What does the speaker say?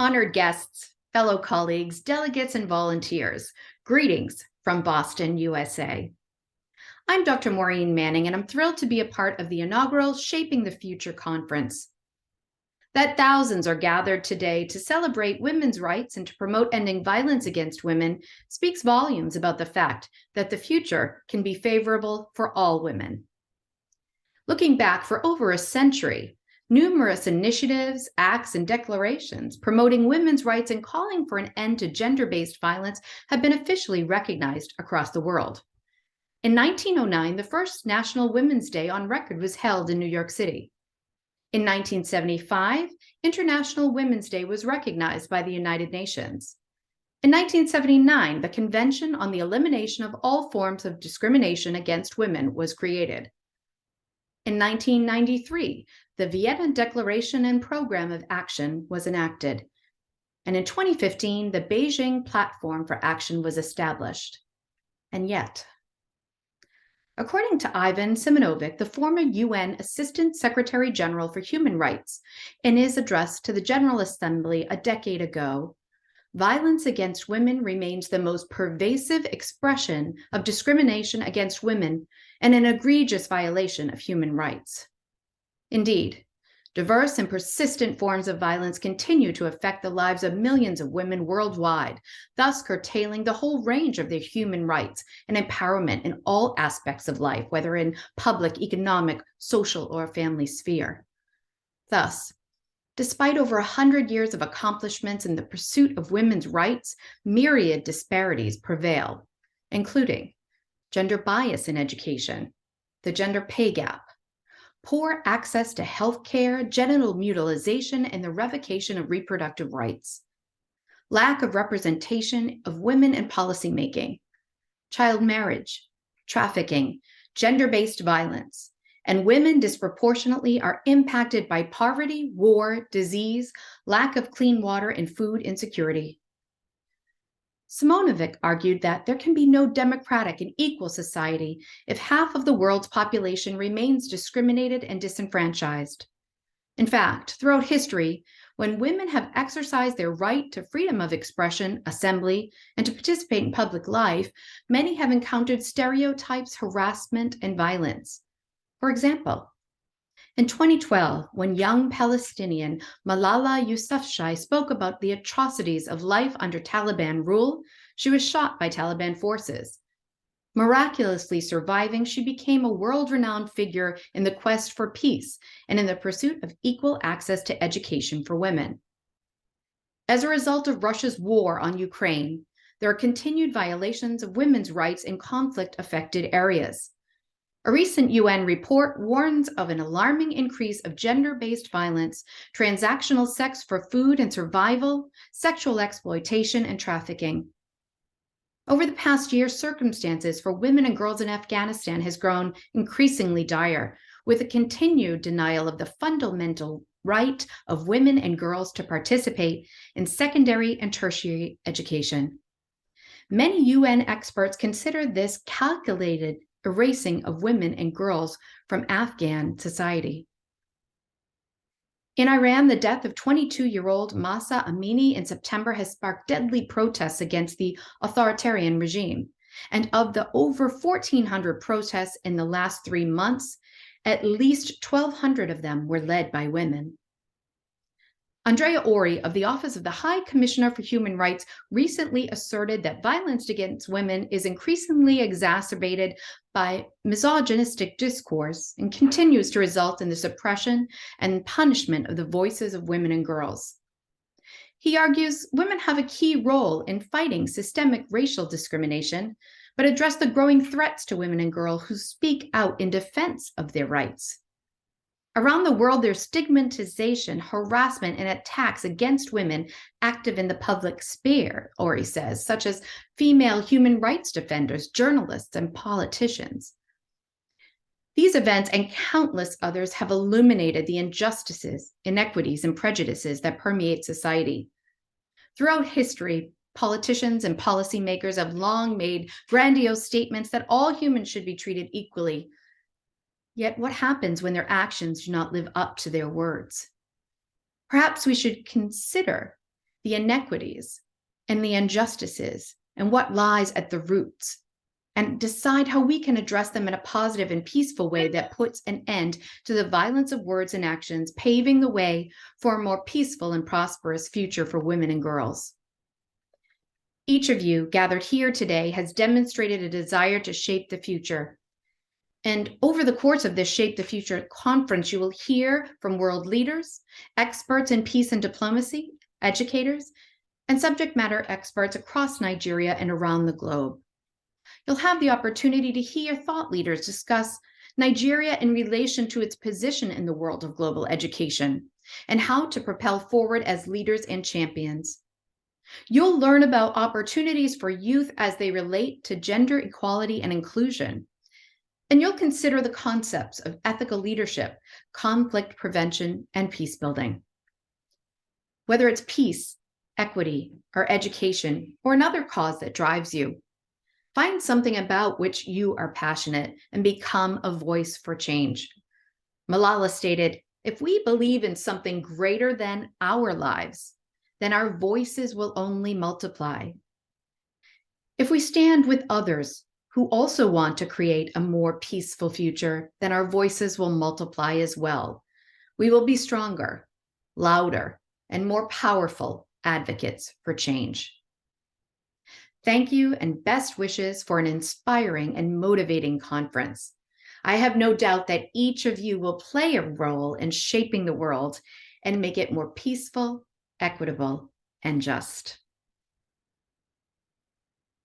Honored guests, fellow colleagues, delegates, and volunteers, greetings from Boston, USA. I'm Dr. Maureen Manning, and I'm thrilled to be a part of the inaugural Shaping the Future conference. That thousands are gathered today to celebrate women's rights and to promote ending violence against women speaks volumes about the fact that the future can be favorable for all women. Looking back for over a century, numerous initiatives, acts, and declarations promoting women's rights and calling for an end to gender-based violence have been officially recognized across the world. In 1909, the first National Women's Day on record was held in New York City. In 1975, International Women's Day was recognized by the United Nations. In 1979, the Convention on the Elimination of All Forms of Discrimination Against Women was created. In 1993, the Vienna Declaration and Program of Action was enacted. And in 2015, the Beijing Platform for Action was established. And yet, according to Ivan Simonovic, the former UN Assistant Secretary General for Human Rights, in his address to the General Assembly a decade ago, violence against women remains the most pervasive expression of discrimination against women and an egregious violation of human rights. Indeed, diverse and persistent forms of violence continue to affect the lives of millions of women worldwide, thus curtailing the whole range of their human rights and empowerment in all aspects of life, whether in public, economic, social, or family sphere. Thus, despite over 100 years of accomplishments in the pursuit of women's rights, myriad disparities prevail, including gender bias in education, the gender pay gap, poor access to health care, genital mutilation, and the revocation of reproductive rights, lack of representation of women in policymaking, child marriage, trafficking, gender-based violence, and women disproportionately are impacted by poverty, war, disease, lack of clean water, and food insecurity. Simonovic argued that there can be no democratic and equal society if half of the world's population remains discriminated and disenfranchised. In fact, throughout history, when women have exercised their right to freedom of expression, assembly, and to participate in public life, many have encountered stereotypes, harassment, and violence. For example, in 2012, when young Palestinian Malala Yousafzai spoke about the atrocities of life under Taliban rule, she was shot by Taliban forces. Miraculously surviving, she became a world-renowned figure in the quest for peace and in the pursuit of equal access to education for women. As a result of Russia's war on Ukraine, there are continued violations of women's rights in conflict-affected areas. A recent UN report warns of an alarming increase of gender-based violence, transactional sex for food and survival, sexual exploitation, and trafficking. Over the past year, circumstances for women and girls in Afghanistan has grown increasingly dire, with a continued denial of the fundamental right of women and girls to participate in secondary and tertiary education. Many UN experts consider this calculated erasing of women and girls from Afghan society. In Iran, the death of 22-year-old Mahsa Amini in September has sparked deadly protests against the authoritarian regime. And of the over 1,400 protests in the last 3 months, at least 1,200 of them were led by women. Andrea Ori of the Office of the High Commissioner for Human Rights recently asserted that violence against women is increasingly exacerbated by misogynistic discourse and continues to result in the suppression and punishment of the voices of women and girls. He argues women have a key role in fighting systemic racial discrimination, but address the growing threats to women and girls who speak out in defense of their rights. Around the world, there's stigmatization, harassment, and attacks against women active in the public sphere, Ori says, such as female human rights defenders, journalists, and politicians. These events and countless others have illuminated the injustices, inequities, and prejudices that permeate society. Throughout history, politicians and policymakers have long made grandiose statements that all humans should be treated equally. Yet what happens when their actions do not live up to their words? Perhaps we should consider the inequities, and the injustices, and what lies at the roots, and decide how we can address them in a positive and peaceful way that puts an end to the violence of words and actions, paving the way for a more peaceful and prosperous future for women and girls. Each of you gathered here today has demonstrated a desire to shape the future. And over the course of this Shape the Future conference, you will hear from world leaders, experts in peace and diplomacy, educators, and subject matter experts across Nigeria and around the globe. You'll have the opportunity to hear thought leaders discuss Nigeria in relation to its position in the world of global education and how to propel forward as leaders and champions. You'll learn about opportunities for youth as they relate to gender equality and inclusion. And you'll consider the concepts of ethical leadership, conflict prevention, and peace building. Whether it's peace, equity, or education, or another cause that drives you, find something about which you are passionate and become a voice for change. Malala stated, "If we believe in something greater than our lives, then our voices will only multiply. If we stand with others who also want to create a more peaceful future, then our voices will multiply as well. We will be stronger, louder, and more powerful advocates for change." Thank you and best wishes for an inspiring and motivating conference. I have no doubt that each of you will play a role in shaping the world and make it more peaceful, equitable, and just.